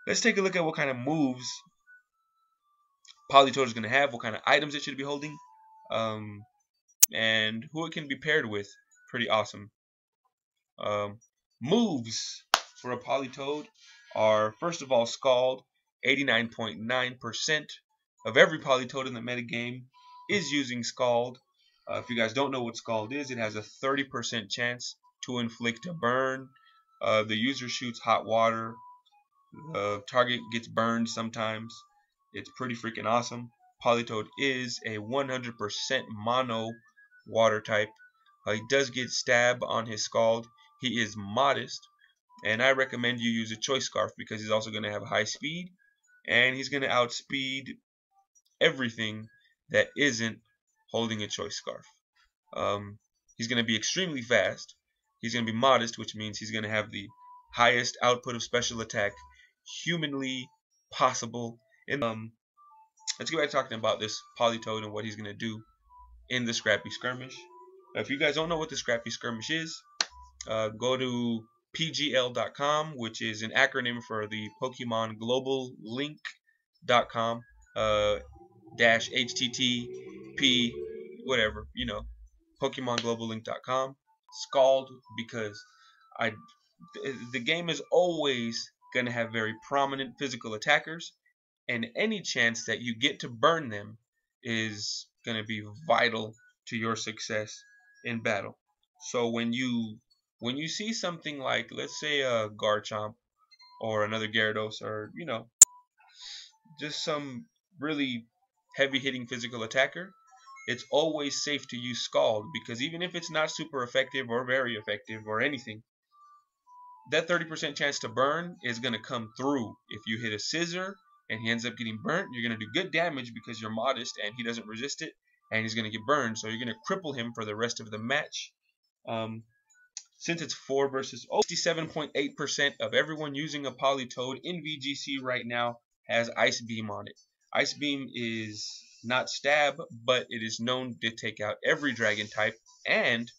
let's take a look at what kind of moves politoed is going to have, what kind of items it should be holding, and who it can be paired with. Pretty awesome. Moves for a politoed are, first of all, Scald. 89.9% of every politoed in the metagame is using Scald. If you guys don't know what Scald is, it has a 30% chance to inflict a burn. The user shoots hot water. The target gets burned sometimes. It's pretty freaking awesome. Politoed is a 100% mono water type. He does get stab on his Scald. He is modest, and I recommend you use a choice scarf because he's also going to have high speed, and he's going to outspeed everything that isn't holding a choice scarf. He's going to be extremely fast. He's going to be modest, which means he's going to have the highest output of special attack humanly possible. Let's get back to talking about this politoed and what he's going to do in the Scrappy skirmish. If you guys don't know what the Scrappy skirmish is, go to pgl.com, which is an acronym for the Pokemon Global Link.com dash http whatever, PokemonGlobalLink.com. Scald, because the game is always going to have very prominent physical attackers, and any chance that you get to burn them is going to be vital to your success in battle. So when you see something like, let's say, a Garchomp or another Gyarados, or just some really heavy hitting physical attacker, it's always safe to use Scald, because even if it's not super effective or very effective or anything, that 30% chance to burn is going to come through. If you hit a scissor and he ends up getting burnt, you're going to do good damage because you're modest and he doesn't resist it, and he's going to get burned, so you're going to cripple him for the rest of the match. Since it's 4 versus 67.8% of everyone using a politoed in VGC right now has Ice Beam on it. Ice Beam is not stab, but it is known to take out every dragon type, and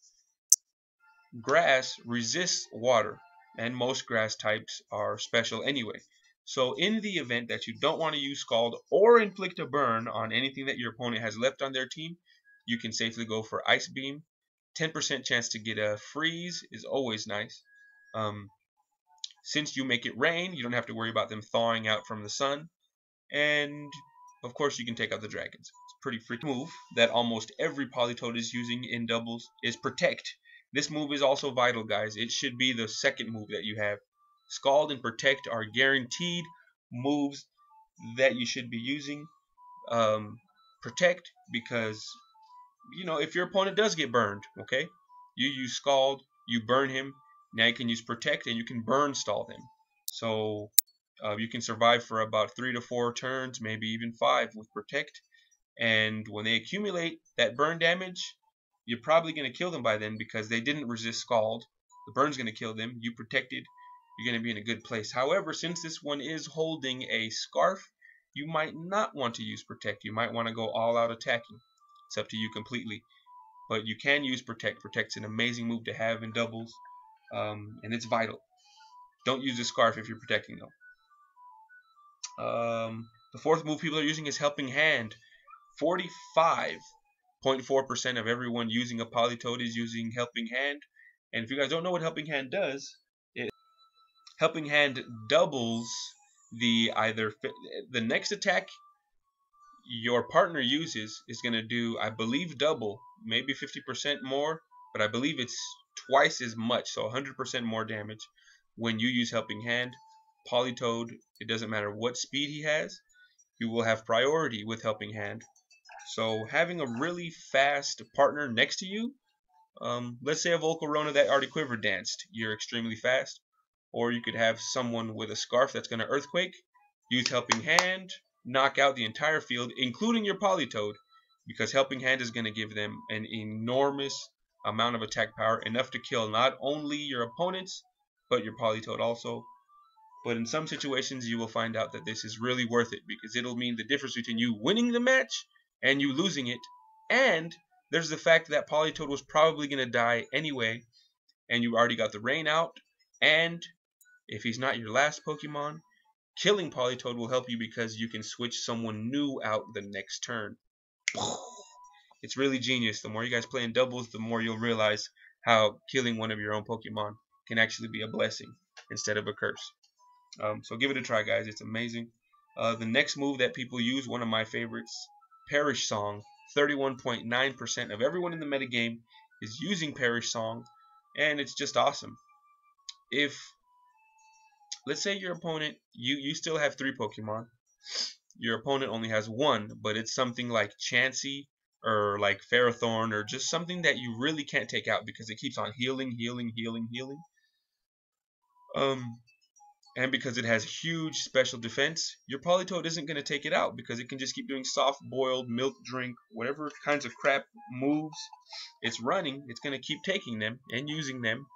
grass resists water, and most grass types are special anyway. So in the event that you don't want to use Scald or inflict a burn on anything that your opponent has left on their team, you can safely go for Ice Beam. 10% chance to get a freeze is always nice. Since you make it rain, you don't have to worry about them thawing out from the sun. And of course, you can take out the dragons. It's a pretty freaking move that almost every politoed is using in doubles is Protect. This move is also vital, guys. It should be the second move that you have. Scald and Protect are guaranteed moves that you should be using. Protect because, if your opponent does get burned, okay, you use Scald, you burn him, now you can use Protect and you can burn stall them. So you can survive for about 3 to 4 turns, maybe even 5 with Protect. And when they accumulate that burn damage, you're probably going to kill them by then because they didn't resist Scald. The burn's going to kill them. You protected. You're going to be in a good place. However, since this one is holding a scarf, you might not want to use Protect. You might want to go all out attacking. It's up to you completely. But you can use Protect. Protect's an amazing move to have in doubles. And it's vital. Don't use the scarf if you're protecting though. The fourth move people are using is Helping Hand. 45.4% of everyone using a politoed is using Helping Hand. And if you guys don't know what Helping Hand does, Helping Hand doubles the next attack your partner uses is going to do, I believe, double, maybe 50% more, but I believe it's twice as much, so 100% more damage when you use Helping Hand. Politoed, it doesn't matter what speed he has, you will have priority with Helping Hand. So having a really fast partner next to you, let's say a Volcarona that already Quiver Danced, you're extremely fast, or you could have someone with a scarf that's going to Earthquake, use Helping Hand, knock out the entire field, including your politoed, because Helping Hand is going to give them an enormous amount of attack power, enough to kill not only your opponents, but your politoed also. But in some situations, you will find out that this is really worth it, because it'll mean the difference between you winning the match and you losing it. And there's the fact that politoed was probably going to die anyway, and you already got the rain out. And if he's not your last Pokemon, Killing Politoed will help you because you can switch someone new out the next turn. It's really genius. The more you guys play in doubles, the more you'll realize how killing one of your own Pokemon can actually be a blessing instead of a curse. So give it a try, guys. It's amazing. The next move that people use, one of my favorites, Perish Song. 31.9% of everyone in the metagame is using Perish Song, and it's just awesome. If, let's say your opponent, you still have 3 Pokemon, your opponent only has 1, but it's something like Chansey or like Ferrothorn or just something that you really can't take out because it keeps on healing. And because it has huge special defense, your Politoed isn't going to take it out because it can just keep doing soft boiled, milk drink, whatever kinds of crap moves it's running. It's going to keep taking them and using them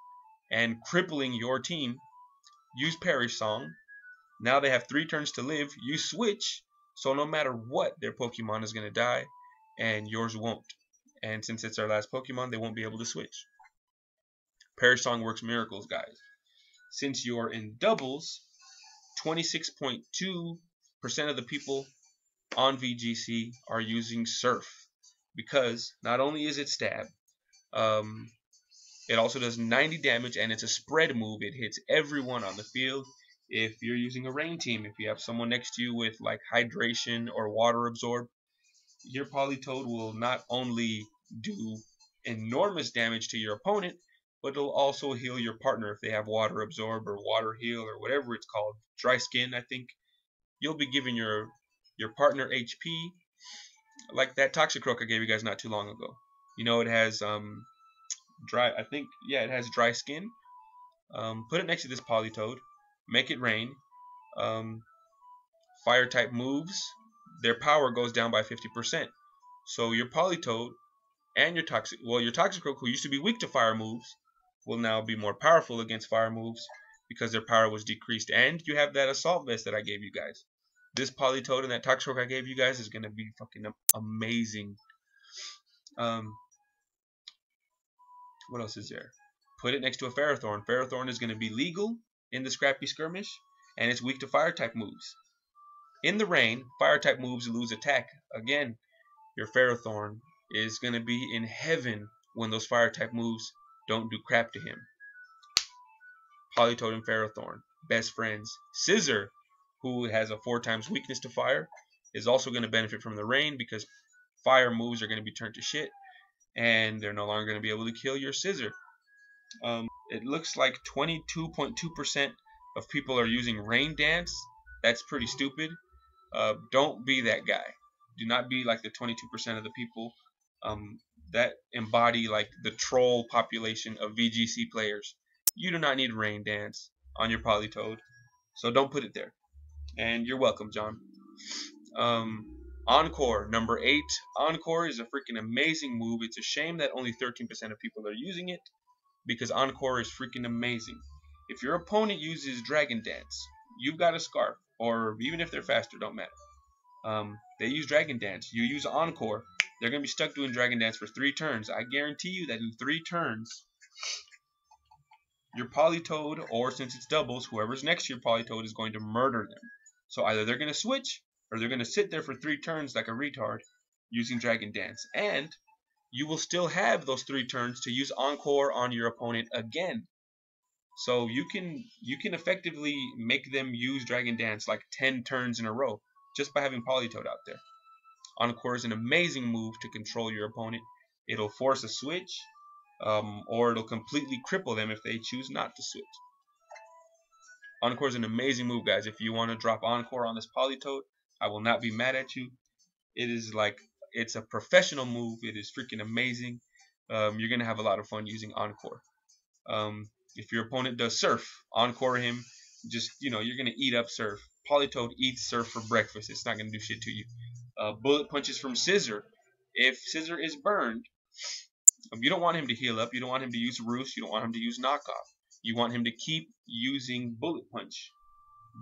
and crippling your team. Use Perish Song. Now they have 3 turns to live. You switch, so no matter what, their Pokemon is going to die and yours won't. And since it's our last Pokemon, they won't be able to switch. Perish Song works miracles, guys. Since you're in doubles, 26.2% of the people on VGC are using Surf because not only is it stab, it also does 90 damage and it's a spread move. It hits everyone on the field. If you're using a rain team, if you have someone next to you with like hydration or water absorb, your Politoed will not only do enormous damage to your opponent, but it'll also heal your partner if they have water absorb or water heal or whatever it's called. Dry skin, I think. You'll be giving your partner HP like that Toxicroak I gave you guys not too long ago. You know, it has dry, I think, yeah, it has dry skin. Put it next to this Politoed. Make it rain. Fire type moves, their power goes down by 50%. So your Politoed and your Toxicroak, who used to be weak to fire moves, will now be more powerful against fire moves because their power was decreased. And you have that Assault Vest that I gave you guys. This Politoed and that Toxicroak I gave you guys is going to be fucking amazing. What else is there? Put it next to a Ferrothorn. Ferrothorn is going to be legal in the Scrappy skirmish, and it's weak to fire type moves. In the rain, fire type moves lose attack. Again, your Ferrothorn is going to be in heaven when those fire type moves don't do crap to him. Politoed and Ferrothorn, best friends. Scissor, who has a 4 times weakness to fire, is also going to benefit from the rain because fire moves are going to be turned to shit and they're no longer going to be able to kill your Scissor. It looks like 22.2% of people are using Rain Dance. That's pretty stupid. Don't be that guy. Do not be like the 22% of the people that embody like the troll population of VGC players. You do not need Rain Dance on your Politoed, so don't put it there. And you're welcome, John. Encore, number 8. Encore is a freaking amazing move. It's a shame that only 13% of people are using it because Encore is freaking amazing. If your opponent uses Dragon Dance, you've got a Scarf, or even if they're faster, don't matter. They use Dragon Dance. You use Encore, they're going to be stuck doing Dragon Dance for 3 turns. I guarantee you that in 3 turns, your Politoed, or since it's doubles, whoever's next to your Politoed is going to murder them. So either they're going to switch, or they're going to sit there for 3 turns like a retard using Dragon Dance. And you will still have those 3 turns to use Encore on your opponent again. So you can effectively make them use Dragon Dance like 10 turns in a row just by having Politoed out there. Encore is an amazing move to control your opponent. It'll force a switch, or it'll completely cripple them if they choose not to switch. Encore is an amazing move, guys. If you want to drop Encore on this Politoed, I will not be mad at you. It is like, it's a professional move. It is freaking amazing. You're going to have a lot of fun using Encore. If your opponent does Surf, Encore him. Just, you're going to eat up Surf. Politoed eats Surf for breakfast. It's not going to do shit to you. Bullet punches from Scissor. If Scissor is burned, you don't want him to heal up. You don't want him to use Roost. You don't want him to use Knockoff. You want him to keep using Bullet Punch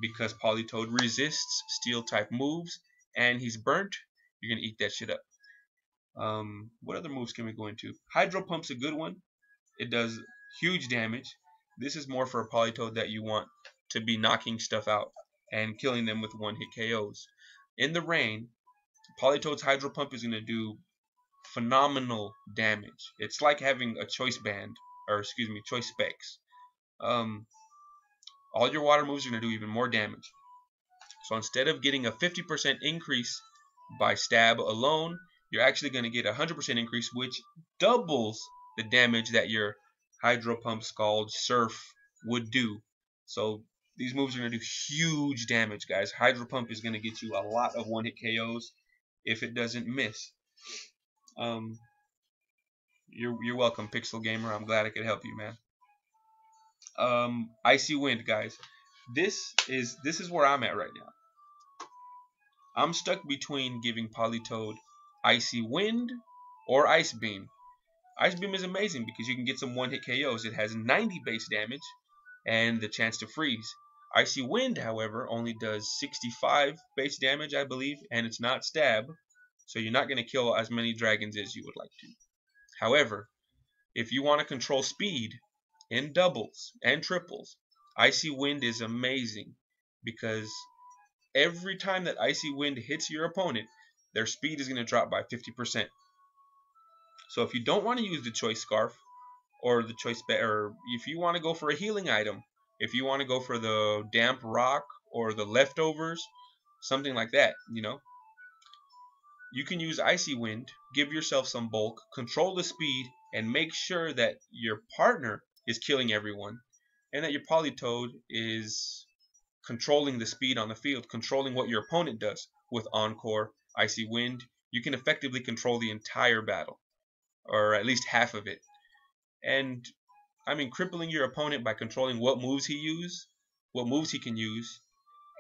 because Politoed resists Steel type moves and he's burnt. You're going to eat that shit up. What other moves can we go into? Hydro Pump's a good one. It does huge damage. This is more for a Politoed that you want to be knocking stuff out and killing them with one-hit KOs. In the rain, Politoed's Hydro Pump is going to do phenomenal damage. It's like having a choice band, or excuse me, choice specs. All your water moves are going to do even more damage. So instead of getting a 50% increase by stab alone, you're actually going to get a 100% increase, which doubles the damage that your Hydro Pump, Scald, Surf would do. So these moves are going to do huge damage, guys. Hydro Pump is going to get you a lot of one-hit KOs if it doesn't miss. You're welcome, Pixel Gamer. I'm glad I could help you, man. Icy Wind, guys. This is where I'm at right now. I'm stuck between giving Politoed Icy Wind or Ice Beam. Ice Beam is amazing because you can get some one-hit KOs. It has 90 base damage and the chance to freeze. Icy Wind, however, only does 65 base damage, I believe, and it's not stab, so you're not going to kill as many dragons as you would like to. However, if you want to control speed in doubles and triples, Icy Wind is amazing because every time that Icy Wind hits your opponent, their speed is going to drop by 50%. So if you don't want to use the choice scarf or the choice or if you want to go for a healing item, if you want to go for the damp rock or the leftovers, something like that, you can use Icy Wind, give yourself some bulk, control the speed, and make sure that your partner is killing everyone and that your Politoed is controlling the speed on the field, controlling what your opponent does. With Encore, Icy Wind, you can effectively control the entire battle, or at least half of it. And I mean, crippling your opponent by controlling what moves he can use,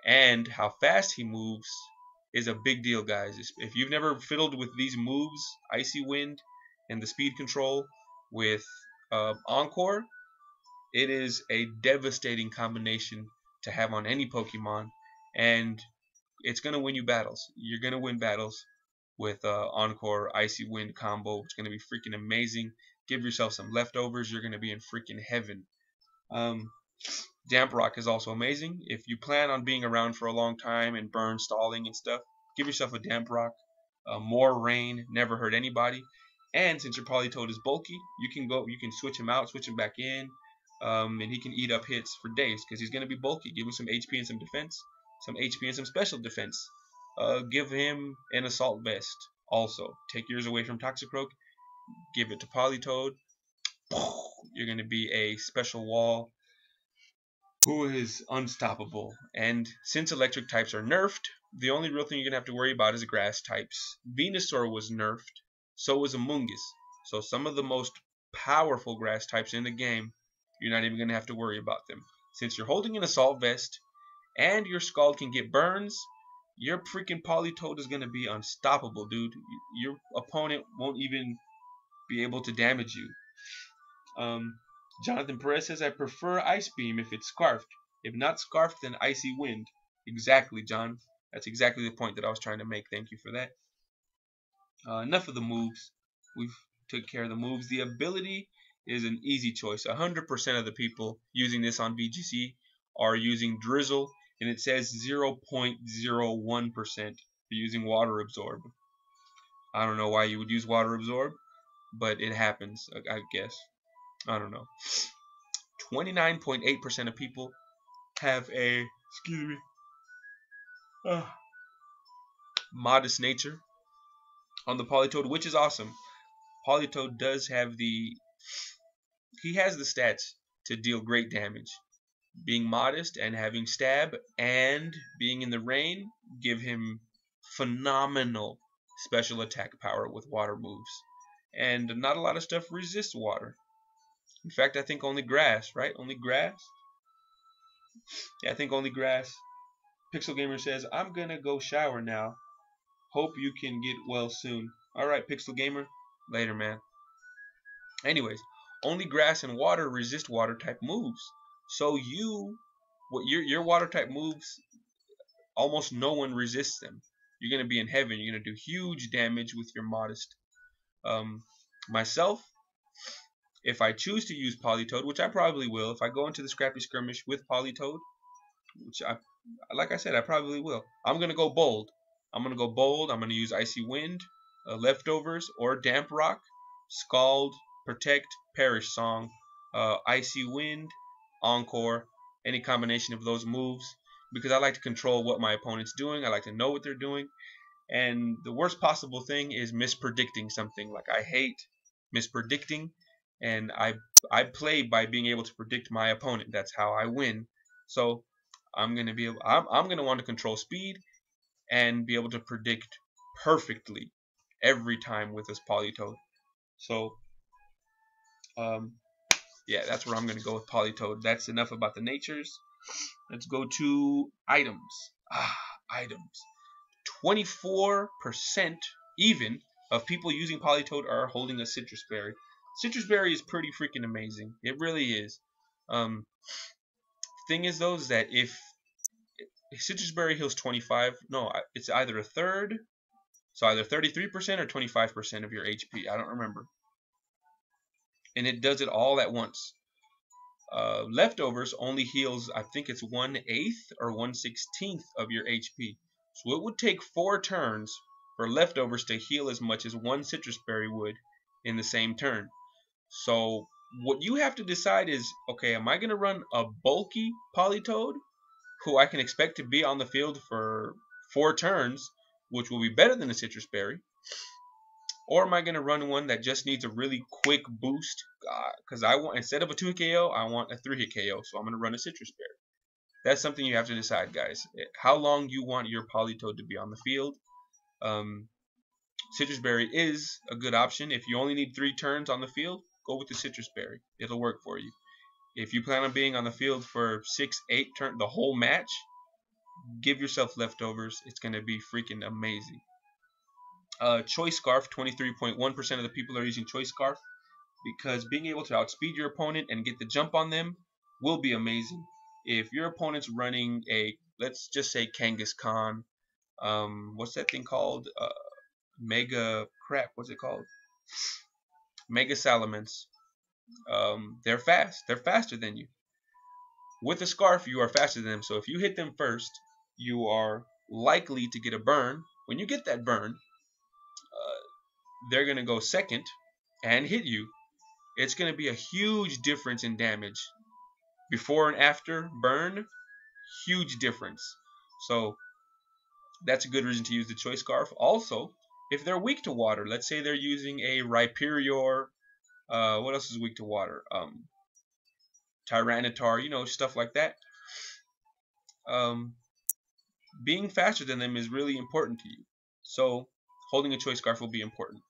and how fast he moves is a big deal, guys. If you've never fiddled with these moves, Icy Wind and the speed control with Encore, it is a devastating combination to have on any Pokemon, and it's going to win you battles. You're going to win battles with Encore Icy Wind combo. It's going to be freaking amazing. Give yourself some leftovers. You're going to be in freaking heaven. Damp Rock is also amazing. If you plan on being around for a long time and burn stalling and stuff, give yourself a Damp Rock. More Rain, never hurt anybody. And since your Politoed is bulky, you can switch him out, switch him back in, and he can eat up hits for days because he's going to be bulky. Give him some HP and some defense, some HP and some special defense. Give him an Assault Vest also. Take yours away from Toxicroak, give it to Politoed. You're going to be a special wall who is unstoppable. And since electric types are nerfed, the only real thing you're going to have to worry about is grass types. Venusaur was nerfed, so was Amoonguss. So some of the most powerful grass types in the game, you're not even going to have to worry about them. Since you're holding an Assault Vest and your Scald can get burns, your freaking Politoed is going to be unstoppable, dude. Your opponent won't even be able to damage you. Jonathan Perez says, I prefer Ice Beam if it's scarfed. If not scarfed, then Icy Wind. Exactly, John. That's exactly the point that I was trying to make. Thank you for that. Enough of the moves. We've took care of the moves. The ability is an easy choice. 100% of the people using this on VGC are using Drizzle, and it says 0.01% for using Water Absorb. I don't know why you would use Water Absorb, but it happens, I guess. I don't know. 29.8% of people have a, modest nature on the Politoed, which is awesome. Politoed does have he has the stats to deal great damage. Being modest and having stab and being in the rain give him phenomenal special attack power with water moves. And not a lot of stuff resists water. In fact, I think only grass, right? Only grass? Yeah, I think only grass. Pixel Gamer says, I'm gonna go shower now. Hope you can get well soon. Alright, Pixel Gamer. Later, man. Anyways, only grass and water resist water type moves. So your water type moves, almost no one resists them. You're gonna be in heaven. You're gonna do huge damage with your modest. Myself, if I choose to use Politoed, which I probably will, if I go into the Scrappy skirmish with Politoed, which Like I said, I probably will. I'm gonna go bold. I'm gonna go bold. I'm gonna use icy wind, leftovers, or damp rock, scald, protect, perish song, icy wind, encore, any combination of those moves. Because I like to control what my opponent's doing. I like to know what they're doing. And the worst possible thing is mispredicting something. Like I hate mispredicting, and I play by being able to predict my opponent. That's how I win. So I'm gonna want to control speed and be able to predict perfectly every time with this politoed. So um, yeah, that's where I'm gonna go with politoed. That's enough about the natures. Let's go to items. Items. 24% even of people using politoed are holding a citrus berry. Citrus berry is pretty freaking amazing. It really is. Um, thing is though is that if citrus berry heals 25, no, it's either a third, so either 33% or 25% of your HP. I don't remember. And it does it all at once. Leftovers only heals, I think it's 1/8 or 1/16 of your HP. So it would take 4 turns for leftovers to heal as much as one citrus berry would in the same turn. So what you have to decide is, okay, am I going to run a bulky politoed who I can expect to be on the field for 4 turns, which will be better than a citrus berry? Or am I going to run one that just needs a really quick boost? Because I want, instead of a 2-hit KO, I want a 3-hit KO. So I'm going to run a citrus berry. That's something you have to decide, guys. How long you want your politoed to be on the field. Um, citrus berry is a good option. If you only need 3 turns on the field, go with the citrus berry. It'll work for you. If you plan on being on the field for 6, 8 turns, the whole match, give yourself leftovers. It's going to be freaking amazing. Choice Scarf, 23.1% of the people are using Choice Scarf because being able to outspeed your opponent and get the jump on them will be amazing. If your opponent's running a, let's just say Kangaskhan, what's that thing called? Mega crap, what's it called? Mega Salamence. They're fast. They're faster than you. With a Scarf, you are faster than them. So if you hit them first, you are likely to get a burn. When you get that burn, they're going to go second and hit you. It's going to be a huge difference in damage. Before and after burn, huge difference. So that's a good reason to use the Choice Scarf. Also, if they're weak to water, let's say they're using a Rhyperior, what else is weak to water? Tyranitar, you know, stuff like that. Being faster than them is really important to you. So holding a Choice Scarf will be important.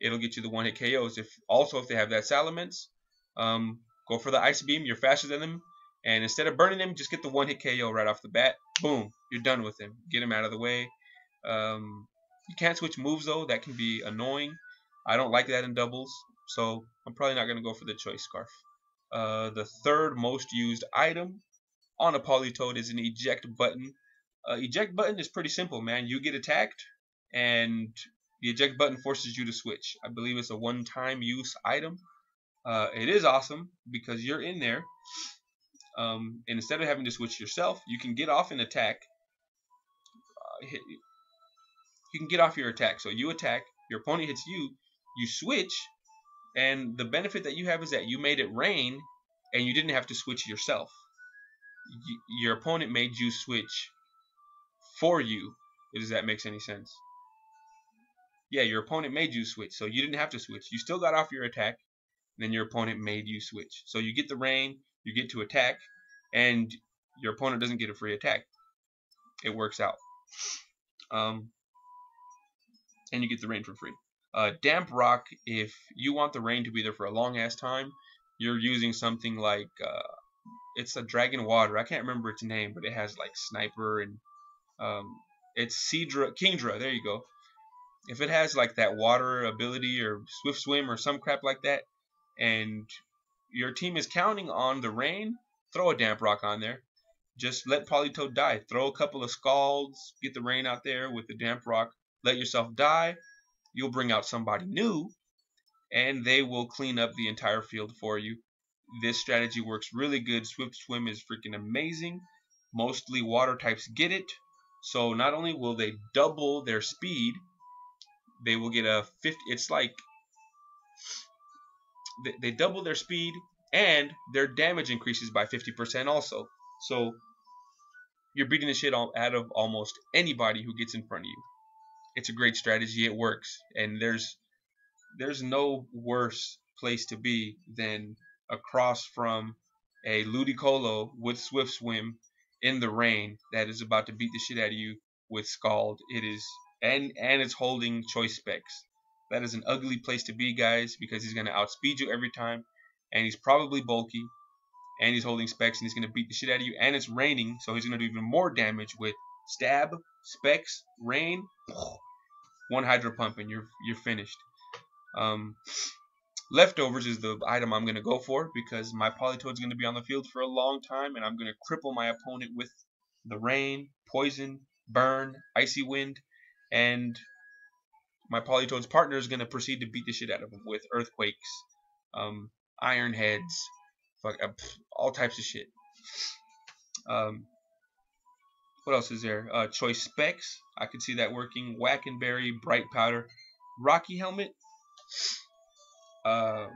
It'll get you the 1-hit KOs. If they have that Salamence, go for the Ice Beam. You're faster than them. And instead of burning them, just get the 1-hit KO right off the bat. Boom. You're done with him. Get him out of the way. You can't switch moves, though. That can be annoying. I don't like that in doubles. So I'm probably not going to go for the Choice Scarf. The third most used item on a politoed is an eject button. Eject button is pretty simple, man. You get attacked, and the eject button forces you to switch. I believe it's a one-time use item. It is awesome because you're in there, and instead of having to switch yourself, you can get off an attack. You can get off your attack. So you attack, your opponent hits you, you switch, and the benefit that you have is that you made it rain, and you didn't have to switch yourself. Your opponent made you switch for you. Does that make any sense? Yeah, your opponent made you switch, so you didn't have to switch. You still got off your attack, then your opponent made you switch. So you get the rain, you get to attack, and your opponent doesn't get a free attack. It works out. And you get the rain for free. Damp rock, if you want the rain to be there for a long ass time, you're using something like it's a dragon water. I can't remember its name, but it has like sniper and it's Kingdra. There you go. If it has like that water ability or swift swim or some crap like that, and your team is counting on the rain, throw a damp rock on there. Just let politoed die. Throw a couple of scalds, get the rain out there with the damp rock. Let yourself die. You'll bring out somebody new, and they will clean up the entire field for you. This strategy works really good. Swift swim is freaking amazing. Mostly water types get it. So not only will they double their speed, they will get a 50. It's like they double their speed and their damage increases by 50% also. So you're beating the shit out of almost anybody who gets in front of you. It's a great strategy. It works, and there's no worse place to be than across from a Ludicolo with Swift Swim in the rain that is about to beat the shit out of you with Scald. It is, and it's holding choice specs. That is an ugly place to be, guys, because he's gonna outspeed you every time, and he's probably bulky, and he's holding specs, and he's gonna beat the shit out of you. And it's raining, so he's gonna do even more damage with stab, specs, rain. One hydro pump, and you're finished. Leftovers is the item I'm going to go for because my Politoed is going to be on the field for a long time, and I'm going to cripple my opponent with the rain, poison, burn, icy wind, and my Politoed's partner is going to proceed to beat the shit out of him with earthquakes, iron heads, all types of shit. What else is there? Choice specs. I could see that working. Whack and Berry, Bright Powder, Rocky Helmet. I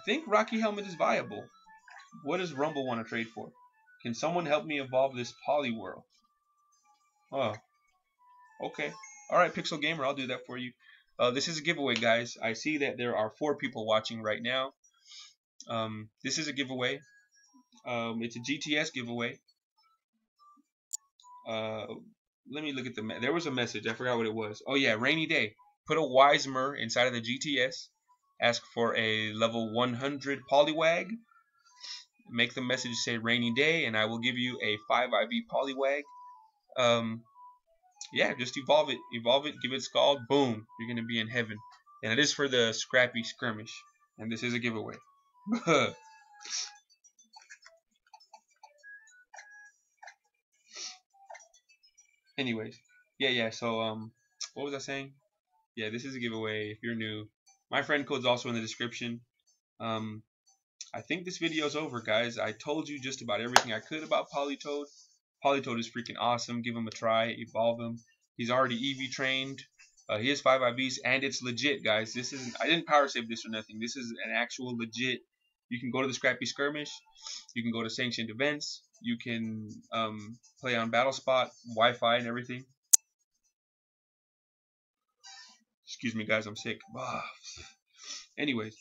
think Rocky Helmet is viable. What does Rumble want to trade for? Can someone help me evolve this Poliwhirl? Oh, okay. All right, Pixel Gamer, I'll do that for you. This is a giveaway, guys. I see that there are 4 people watching right now. This is a giveaway. It's a GTS giveaway. Let me look at there was a message. I forgot what it was. Oh yeah, rainy day. Put a Wisemer inside of the GTS. Ask for a level 100 Poliwag. Make the message say rainy day, and I will give you a 5 IV Poliwag. Yeah, just evolve it. Evolve it, give it Scald, boom. You're going to be in heaven. And it is for the Scrappy skirmish. And this is a giveaway. Anyways. Yeah, so, what was I saying? Yeah, this is a giveaway if you're new. My friend code's also in the description. I think this video's over, guys. I told you just about everything I could about Politoed. Politoed is freaking awesome. Give him a try. Evolve him. He's already EV trained. He has 5 IVs, and it's legit, guys. This isn't. I didn't power save this or nothing. This is an actual legit. You can go to the Scrappy skirmish. You can go to sanctioned events. You can play on Battle Spot, Wi-Fi, and everything. Excuse me, guys. I'm sick. Anyways,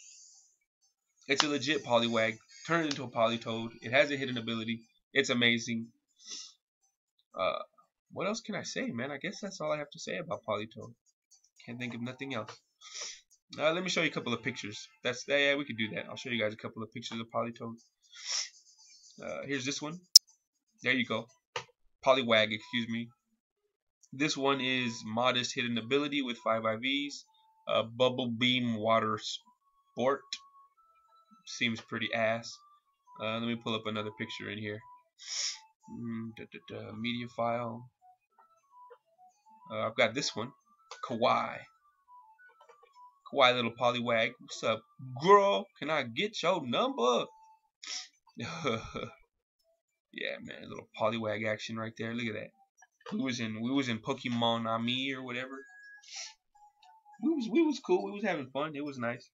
it's a legit Poliwag. Turn it into a Politoed. It has a hidden ability. It's amazing. What else can I say, man? I guess that's all I have to say about Politoed. Can't think of nothing else. Let me show you a couple of pictures. Yeah, we could do that. I'll show you guys a couple of pictures of Politoed. Here's this one. There you go. Poliwag, excuse me. This one is modest hidden ability with 5 IVs. Bubble Beam Water Sport. Seems pretty ass. Let me pull up another picture in here. Media file. I've got this one. Kawaii. Kawaii little Poliwag. What's up, girl? Can I get your number? Yeah, man, little Poliwag action right there. Look at that. We was in Pokemon Ami or whatever. We was cool. We was having fun. It was nice.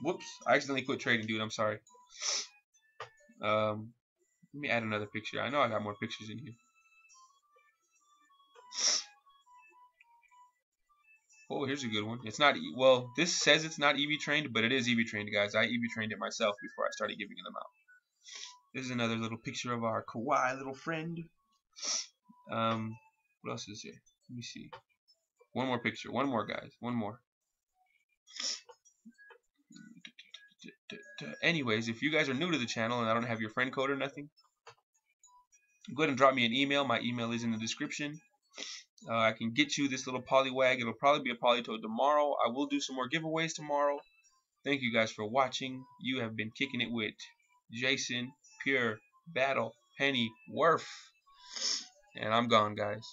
Whoops! I accidentally quit trading, dude. I'm sorry. Let me add another picture. I know I got more pictures in here. Oh, here's a good one. It's not, well, this says it's not EV trained, but it is EV trained, guys. I EV trained it myself before I started giving them out. This is another little picture of our Kawaii little friend. What else is here? Let me see. One more picture. One more, guys. One more. Anyways, if you guys are new to the channel and I don't have your friend code or nothing, go ahead and drop me an email. My email is in the description. I can get you this little Poliwag. It'll probably be a Politoed tomorrow. I will do some more giveaways tomorrow. Thank you guys for watching. You have been kicking it with Jason, Pure, Battle, Penny, Worth. And I'm gone, guys.